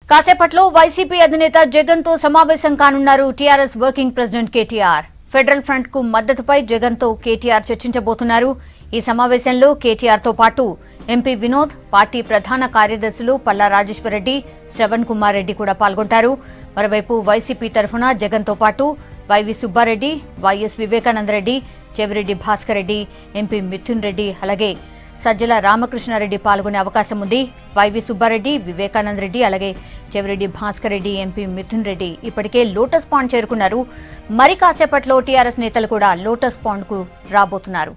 కాసేపట్లో వైసీపీ అధినేత జగన్ తో సమావేశం కానున్నారు TRS working president KTR. Federal front కు మద్దతుపై జగన్ తో కేటీఆర్ చర్చించబోతున్నారు. ఈ సమావేశంలో కేటీఆర్ తో పాటు ఎంపీ వినోద్, పార్టీ ప్రధాన కార్యదర్శులు పల్లా రాజేశ్వరరెడ్డి, శ్రవణ్ కుమార్ రెడ్డి కూడా పాల్గొంటారు. మరోవైపు వైసీపీ తరఫున జగన్ తో పాటు YV Subba Reddy, YS Vivekananda Reddy, Chevireddy Bhaskar Reddy, MP Mithun Reddy, అలాగే సజ్జల రామకృష్ణారెడ్డి పాల్గొనే అవకాశం ఉంది. వైవి సుబ్బారెడ్డి, వివేకానందరెడ్డి, అలాగే చెవిరెడ్డి భాస్కర్ రెడ్డి, ఎంపీ మిథున్ రెడ్డి ఇప్పటికే లోటస్ పాండ్ చేరుకున్నారు. మరి కాసేపట్లో టీఆర్ఎస్ నేతలు కూడా లోటస్ పాండ్ కు రాబోతున్నారు.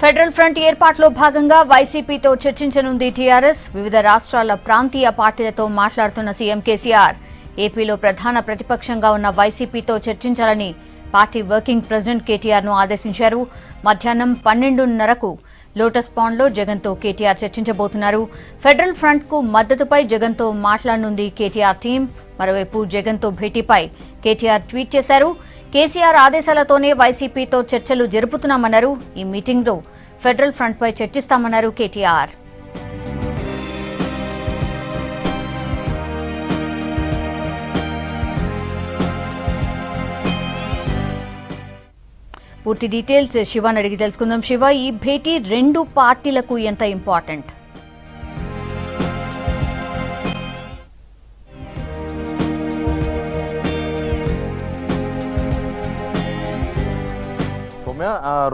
ఫెడరల్ ఫ్రంట్ ఏర్పాటులో భాగంగా వైసీపీతో చర్చించనుంది టీఆర్ఎస్. వివిధ రాష్ట్రాల ప్రాంతీయ పార్టీలతో మాట్లాడుతున్న సీఎం కేసీఆర్ ఏపీలో ప్రధాన ప్రతిపక్షంగా ఉన్న వైసీపీతో చర్చించాలని పార్టీ వర్కింగ్ ప్రెసిడెంట్ కేటీఆర్ ను ఆదేశించారు. మధ్యాహ్నం 12:30కు లోటస్ పాండ్లో జగన్ తో కేటీఆర్ చర్చించబోతున్నారు. ఫెడరల్ ఫ్రంట్ కు మద్దతుపై జగన్ తో మాట్లాడనుంది కేటీఆర్ టీం. మరోవైపు జగన్ తో భేటీపై కేటీఆర్ ట్వీట్ చేశారు. కేసీఆర్ ఆదేశాలతోనే వైసీపీతో చర్చలు జరుపుతున్నామన్నారు. ఈ మీటింగ్లో ఫెడరల్ ఫ్రంట్ పై చర్చిస్తామన్నారు కేటీఆర్. పూర్తి డీటెయిల్స్ శివాని అడిగి తెలుసుకుందాం. శివ, ఈ భేటీ రెండు పార్టీలకు ఎంత ఇంపార్టెంట్?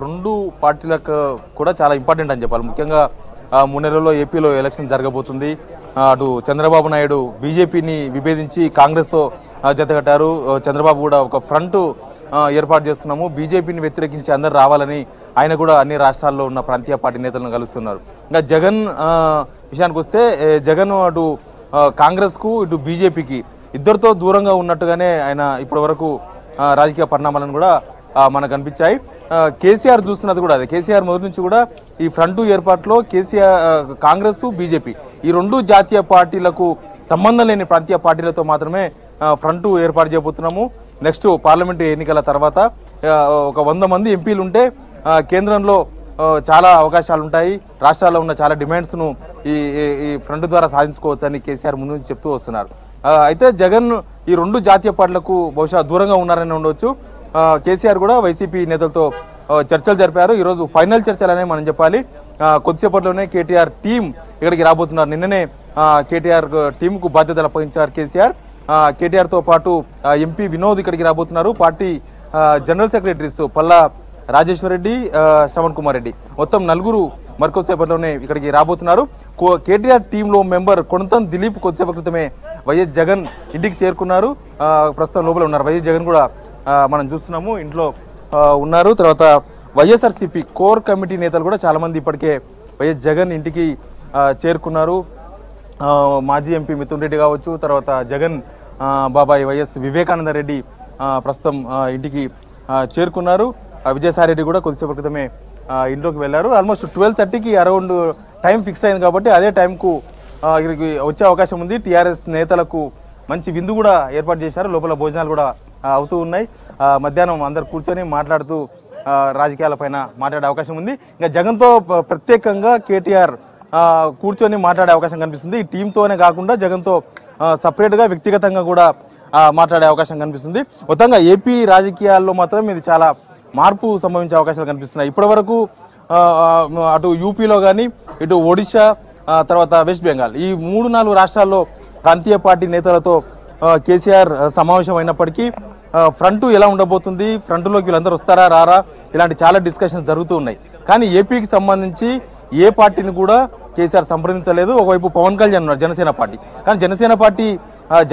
రెండు పార్టీలకు కూడా చాలా ఇంపార్టెంట్ అని చెప్పాలి. ముఖ్యంగా 3 నెలల్లో ఏపీలో ఎలక్షన్ జరగబోతుంది. అటు చంద్రబాబు నాయుడు బీజేపీని విభేదించి కాంగ్రెస్తో జతకట్టారు. చంద్రబాబు కూడా ఒక ఫ్రంట్ ఏర్పాటు చేస్తున్నాము, బీజేపీని వ్యతిరేకించి అందరు రావాలని ఆయన కూడా అన్ని రాష్ట్రాల్లో ఉన్న ప్రాంతీయ పార్టీ నేతలను కలుస్తున్నారు. ఇంకా జగన్ విషయానికి వస్తే జగన్ అటు కాంగ్రెస్కు ఇటు బీజేపీకి ఇద్దరితో దూరంగా ఉన్నట్టుగానే ఆయన ఇప్పటి వరకు రాజకీయ పరిణామాలను కూడా మనకు అనిపించాయి. కేసీఆర్ చూస్తున్నది కూడా అదే. కేసీఆర్ మొదటి నుంచి కూడా ఈ ఫ్రంట్ ఏర్పాటులో కాంగ్రెస్, బీజేపీ ఈ రెండు జాతీయ పార్టీలకు సంబంధం లేని ప్రాంతీయ పార్టీలతో మాత్రమే ఫ్రంట్ ఏర్పాటు చేయబోతున్నాము. నెక్స్ట్ పార్లమెంటు ఎన్నికల తర్వాత ఒక 100 మంది ఎంపీలు ఉంటే కేంద్రంలో చాలా అవకాశాలు ఉంటాయి. రాష్ట్రాల్లో ఉన్న చాలా డిమాండ్స్ను ఈ ఫ్రంట్ ద్వారా సాధించుకోవచ్చు అని కేసీఆర్ ముందు నుంచి చెప్తూ వస్తున్నారు. అయితే జగన్ ఈ రెండు జాతీయ పార్టీలకు బహుశా దూరంగా ఉన్నారని ఉండవచ్చు. కేసీఆర్ కూడా వైసీపీ నేతలతో చర్చలు జరిపారు. ఈరోజు ఫైనల్ చర్చలనే మనం చెప్పాలి. కొద్దిసేపట్లోనే కేటీఆర్ టీం ఇక్కడికి రాబోతున్నారు. నిన్ననే కేటీఆర్ టీంకు బాధ్యతలు అప్పగించారు కేసీఆర్. కేటీఆర్తో పాటు ఎంపీ వినోద్ ఇక్కడికి రాబోతున్నారు. Party general secretaries Palla Rajeshwar Reddy, Shravan Kumar Reddy మొత్తం 4 మరికొద్దిసేపట్లోనే ఇక్కడికి రాబోతున్నారు. కేటీఆర్ టీంలో మెంబర్ కొణతం దిలీప్ కొద్దిసేపటి క్రితమే వైఎస్ జగన్ ఇంటికి చేరుకున్నారు. ప్రస్తుతం లోపల ఉన్నారు. వైఎస్ జగన్ కూడా మనం చూస్తున్నాము, ఇంట్లో ఉన్నారు. తర్వాత వైఎస్ఆర్సీపీ కోర్ కమిటీ నేతలు కూడా చాలా మంది ఇప్పటికే వైఎస్ జగన్ ఇంటికి చేరుకున్నారు. మాజీ ఎంపీ మిథున్ రెడ్డి కావచ్చు, తర్వాత జగన్ బాబాయ్ వైఎస్ వివేకానందరెడ్డి ప్రస్తుతం ఇంటికి చేరుకున్నారు. విజయసాయి రెడ్డి కూడా కొద్దిసేపటి క్రితమే ఇంట్లోకి వెళ్ళారు. ఆల్మోస్ట్ 12:30కి అరౌండ్ టైం ఫిక్స్ అయింది కాబట్టి అదే టైంకు ఇక్కడికి వచ్చే అవకాశం ఉంది. టీఆర్ఎస్ నేతలకు మంచి విందు కూడా ఏర్పాటు చేశారు. లోపల భోజనాలు కూడా అవుతూ ఉన్నాయి. మధ్యాహ్నం అందరు కూర్చొని మాట్లాడుతూ రాజకీయాలపైన మాట్లాడే అవకాశం ఉంది. ఇంకా జగన్తో ప్రత్యేకంగా కేటీఆర్ కూర్చొని మాట్లాడే అవకాశం కనిపిస్తుంది. ఈ టీంతోనే కాకుండా జగన్తో సపరేట్గా వ్యక్తిగతంగా కూడా మాట్లాడే అవకాశం కనిపిస్తుంది. మొత్తంగా ఏపీ రాజకీయాల్లో మాత్రం ఇది చాలా మార్పు సంభవించే అవకాశాలు కనిపిస్తున్నాయి. ఇప్పటి వరకు అటు యూపీలో కానీ ఇటు ఒడిశా తర్వాత వెస్ట్ బెంగాల్ ఈ 3-4 రాష్ట్రాల్లో ప్రాంతీయ పార్టీ నేతలతో కేసీఆర్ సమావేశం అయినప్పటికీ ఫ్రంట్ ఎలా ఉండబోతుంది, ఫ్రంట్లోకి వీళ్ళందరూ వస్తారా రారా ఇలాంటి చాలా డిస్కషన్స్ జరుగుతూ ఉన్నాయి. కానీ ఏపీకి సంబంధించి ఏ పార్టీని కూడా కేసీఆర్ సంప్రదించలేదు. ఒకవైపు పవన్ కళ్యాణ్ ఉన్నారు, జనసేన పార్టీ. కానీ జనసేన పార్టీ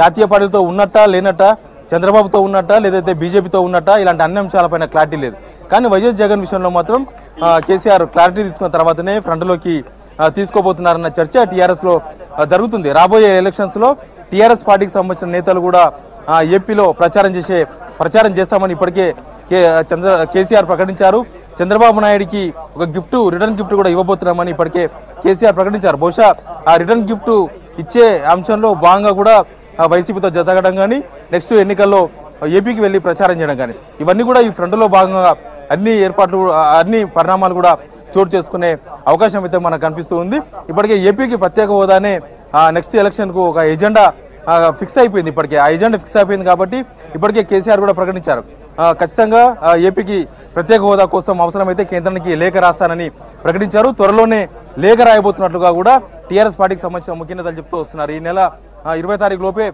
జాతీయ పార్టీలతో ఉన్నట్టా లేనట్టా, చంద్రబాబుతో ఉన్నట్టా లేదైతే బీజేపీతో ఉన్నట్టా ఇలాంటి అన్ని అంశాలపైన క్లారిటీ లేదు. కానీ వైఎస్ జగన్ విషయంలో మాత్రం కేసీఆర్ క్లారిటీ తీసుకున్న తర్వాతనే ఫ్రంట్లోకి తీసుకోబోతున్నారన్న చర్చ టీఆర్ఎస్లో జరుగుతుంది. రాబోయే ఎలక్షన్స్లో టీఆర్ఎస్ పార్టీకి సంబంధించిన నేతలు కూడా ఏపీలో ప్రచారం చేస్తామని ఇప్పటికే కేసీఆర్ ప్రకటించారు. చంద్రబాబు నాయుడికి ఒక రిటర్న్ గిఫ్ట్ కూడా ఇవ్వబోతున్నామని ఇప్పటికే కేసీఆర్ ప్రకటించారు. బహుశా ఆ రిటర్న్ గిఫ్ట్ ఇచ్చే అంశంలో భాగంగా కూడా వైసీపీతో జతగడం కానీ నెక్స్ట్ ఎన్నికల్లో ఏపీకి వెళ్లి ప్రచారం చేయడం కానీ ఇవన్నీ కూడా ఈ ఫ్రంట్లో భాగంగా అన్ని పరిణామాలు కూడా చోటు చేసుకునే అవకాశం అయితే మనకు కనిపిస్తూ ఉంది. ఇప్పటికే ఏపీకి ప్రత్యేక హోదానే నెక్స్ట్ ఎలక్షన్ కు ఒక ఎజెండా ఫిక్స్ అయిపోయింది. ఇప్పటికే ఆ ఎజెండా ఫిక్స్ అయిపోయింది కాబట్టి ఇప్పటికే కేసీఆర్ కూడా ప్రకటించారు. ఖచ్చితంగా ఏపీకి ప్రత్యేక హోదా కోసం అవసరమైతే కేంద్రానికి లేఖ రాస్తానని ప్రకటించారు. త్వరలోనే లేఖ రాయబోతున్నట్లుగా కూడా టీఆర్ఎస్ పార్టీకి సంబంధించిన ముఖ్య నేతలు చెప్తూ వస్తున్నారు. ఈ నెల 20 తారీఖు లోపే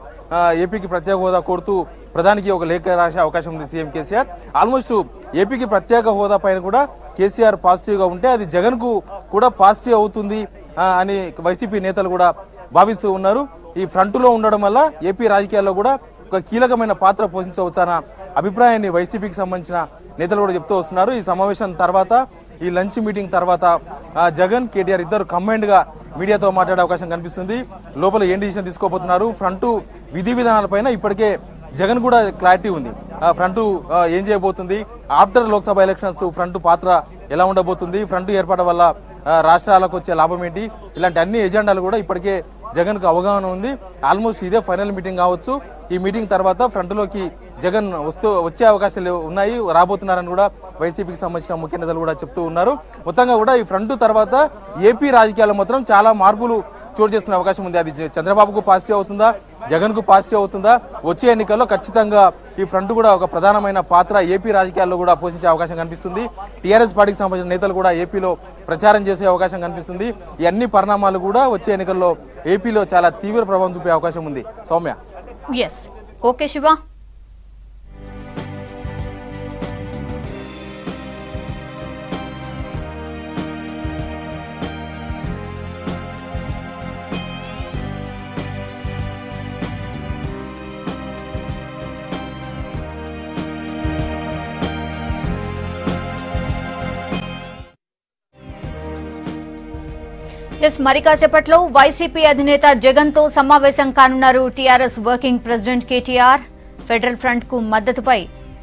ఏపీకి ప్రత్యేక హోదా కోరుతూ ప్రధానికి ఒక లేఖ రాసే అవకాశం ఉంది సీఎం కేసీఆర్. ఆల్మోస్ట్ ఏపీకి ప్రత్యేక హోదా పైన కూడా కేసీఆర్ పాజిటివ్ గా ఉంటే అది జగన్ కు కూడా పాజిటివ్ అవుతుంది అని వైసీపీ నేతలు కూడా భావిస్తూ ఉన్నారు. ఈ ఫ్రంట్ లో ఉండడం వల్ల ఏపీ రాజకీయాల్లో కూడా ఒక కీలకమైన పాత్ర పోషించవచ్చన్న అభిప్రాయాన్ని వైసీపీకి సంబంధించిన నేతలు కూడా చెప్తూ వస్తున్నారు. ఈ సమావేశం తర్వాత ఈ లంచ్ మీటింగ్ తర్వాత జగన్ కేటీఆర్ ఇద్దరు కంబైన్డ్ గా మీడియాతో మాట్లాడే అవకాశం కనిపిస్తుంది. లోపల ఏం డిసిషన్ తీసుకోబోతున్నారు, ఫ్రంట్ విధి విధానాలపైన ఇప్పటికే జగన్ కూడా క్లారిటీ ఉంది. ఫ్రంట్ ఏం చేయబోతుంది, ఆఫ్టర్ లోక్సభ ఎలక్షన్స్ ఫ్రంట్ పాత్ర ఎలా ఉండబోతుంది, ఫ్రంట్ ఏర్పడడం వల్ల రాష్ట్రాలకు వచ్చే లాభం ఏంటి, ఇలాంటి అన్ని ఎజెండాలు కూడా ఇప్పటికే జగన్ కు అవగాహన ఉంది. ఆల్మోస్ట్ ఇదే ఫైనల్ మీటింగ్ కావచ్చు. ఈ మీటింగ్ తర్వాత ఫ్రంట్ లోకి జగన్ వచ్చే అవకాశాలు ఉన్నాయి, రాబోతున్నారని కూడా వైసీపీకి సంబంధించిన ముఖ్య నేతలు కూడా చెప్తూ ఉన్నారు. మొత్తంగా కూడా ఈ ఫ్రంట్ తర్వాత ఏపీ రాజకీయాల్లో మాత్రం చాలా మార్పులు చోటు చేసుకునే అవకాశం ఉంది. అది చంద్రబాబుకు పాజిటివ్ అవుతుందా, జగన్ కు పాజిటివ్ అవుతుందా, వచ్చే ఎన్నికల్లో ఖచ్చితంగా ఈ ఫ్రంట్ కూడా ఒక ప్రధానమైన పాత్ర ఏపీ రాజకీయాల్లో కూడా పోషించే అవకాశం కనిపిస్తుంది. టీఆర్ఎస్ పార్టీకి సంబంధించిన నేతలు కూడా ఏపీలో ప్రచారం చేసే అవకాశం కనిపిస్తుంది. ఈ అన్ని పరిణామాలు కూడా వచ్చే ఎన్నికల్లో ఏపీలో చాలా తీవ్ర ప్రభావం చూపే అవకాశం ఉంది. సౌమ్య. ఓకే శివ. మరి కాసేపట్లో వైసీపీ అధినేత జగన్ తో సమావేశం కానున్నారు TRS working president KTR. Federal front కు మద్దతుపై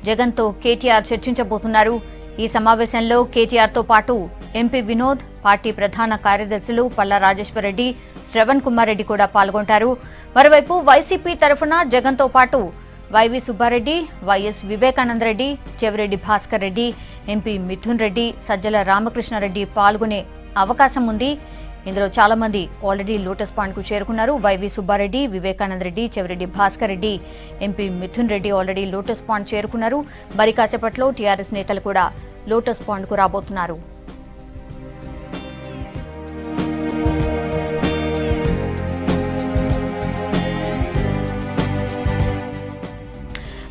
జగన్ తో కేటీఆర్ చర్చించబోతున్నారు. ఈ సమావేశంలో కేటీఆర్ తో పాటు ఎంపీ వినోద్, పార్టీ ప్రధాన కార్యదర్శులు పల్లా రాజేశ్వరరెడ్డి, శ్రవణ్ కుమార్ రెడ్డి కూడా పాల్గొంటారు. మరోవైపు వైసీపీ తరఫున జగన్ తో పాటు YV Subba Reddy, YS Vivekananda Reddy, Chevireddy Bhaskar Reddy, MP Mithun Reddy, Sajjala Ramakrishna Reddy పాల్గొనే అవకాశం ఉంది. ఇందులో చాలా మంది ఆల్రెడీ లోటస్ పాయింట్ కు చేరుకున్నారు. YV Subba Reddy, Vivekananda Reddy, Chevireddy Bhaskar Reddy, MP Mithun Reddy already lotus point చేరుకున్నారు. మరి కాసేపట్లో టీఆర్ఎస్ నేతలు కూడా లోటస్ పాయింట్ కు రాబోతున్నారు.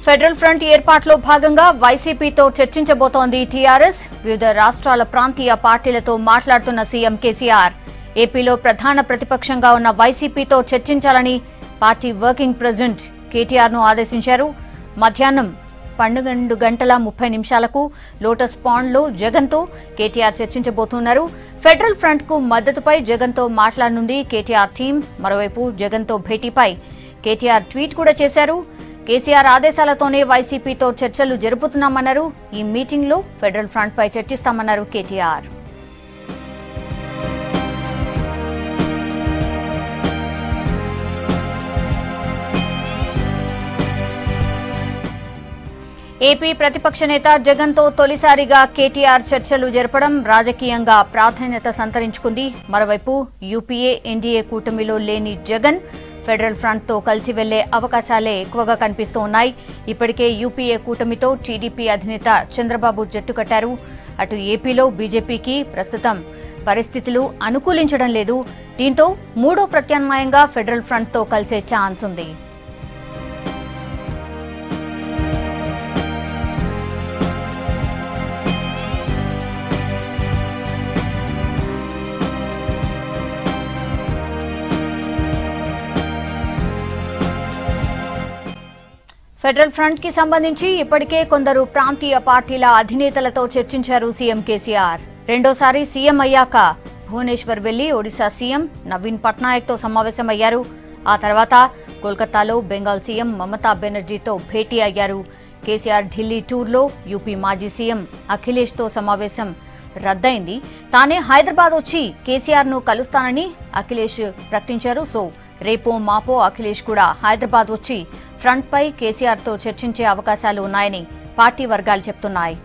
ఫెడరల్ ఫ్రంట్ ఏర్పాటులో భాగంగా వైసీపీతో చర్చించబోతోంది టీఆర్ఎస్. వివిధ రాష్ట్రాల ప్రాంతీయ పార్టీలతో మాట్లాడుతున్న సీఎం కేసీఆర్ ఏపీలో ప్రధాన ప్రతిపక్షంగా ఉన్న వైసీపీతో చర్చించాలని పార్టీ వర్కింగ్ ప్రెసిడెంట్ కేటీఆర్ ను ఆదేశించారు. మధ్యాహ్నం 12:30 లోటస్ పాండ్ లో జగన్ తో కేటీఆర్ చర్చించబోతున్నారు. ఫెడరల్ ఫ్రంట్ కు మద్దతుపై జగన్ తో మాట్లాడనుంది కేటీఆర్ టీం. మరోవైపు జగన్ తో భేటీపై కేటీఆర్ ట్వీట్ కూడా చేశారు. కేసీఆర్ ఆదేశాలతోనే వైసీపీతో చర్చలు జరుపుతున్నామన్నారు. ఈ మీటింగ్ లో ఫెడరల్ ఫ్రంట్ పై చర్చిస్తామన్నారు కేటీఆర్. ఏపీ ప్రతిపక్ష నేత జగన్ తో తొలిసారిగా కేటీఆర్ చర్చలు జరపడం రాజకీయంగా ప్రాధాన్యత సంతరించుకుంది. మరోవైపు యూపీఏ ఎన్డీఏ కూటమిలో లేని జగన్ ఫెడరల్ ఫ్రంట్ తో కలిసి వెళ్లే అవకాశాలే ఎక్కువగా కనిపిస్తూ ఉన్నాయి. ఇప్పటికే యూపీఏ కూటమితో టీడీపీ అధినేత చంద్రబాబు జట్టు కట్టారు. అటు ఏపీలో బీజేపీకి ప్రస్తుతం పరిస్థితులు అనుకూలించడం లేదు. దీంతో మూడో ప్రత్యామ్నాయంగా ఫెడరల్ ఫ్రంట్ తో కలిసే ఛాన్స్ ఉంది. ఫెడరల్ ఫ్రంట్ కి సంబంధించి ఇప్పటికే కొందరు ప్రాంతీయ పార్టీల అధినేతలతో చర్చించారు సీఎం కేసీఆర్. రెండోసారి సీఎం అయ్యాక భువనేశ్వర్ వెళ్లి ఒడిశా సీఎం నవీన్ పట్నాయక్ తో సమావేశమయ్యారు. ఆ తర్వాత కోల్కతాలో బెంగాల్ సీఎం మమతా బెనర్జీతో భేటీ అయ్యారు. కేసీఆర్ ఢిల్లీ టూర్లో యూపీ మాజీ సీఎం అఖిలేష్తో సమావేశం రద్దయింది. తానే హైదరాబాద్ వచ్చి కేసీఆర్ను కలుస్తానని అఖిలేష్ ప్రకటించారు. సో రేపో మాపో అఖిలేష్ కూడా హైదరాబాద్ వచ్చి ఫ్రంట్పై కేసీఆర్తో చర్చించే అవకాశాలు ఉన్నాయని పార్టీ వర్గాలు చెప్తున్నాయి.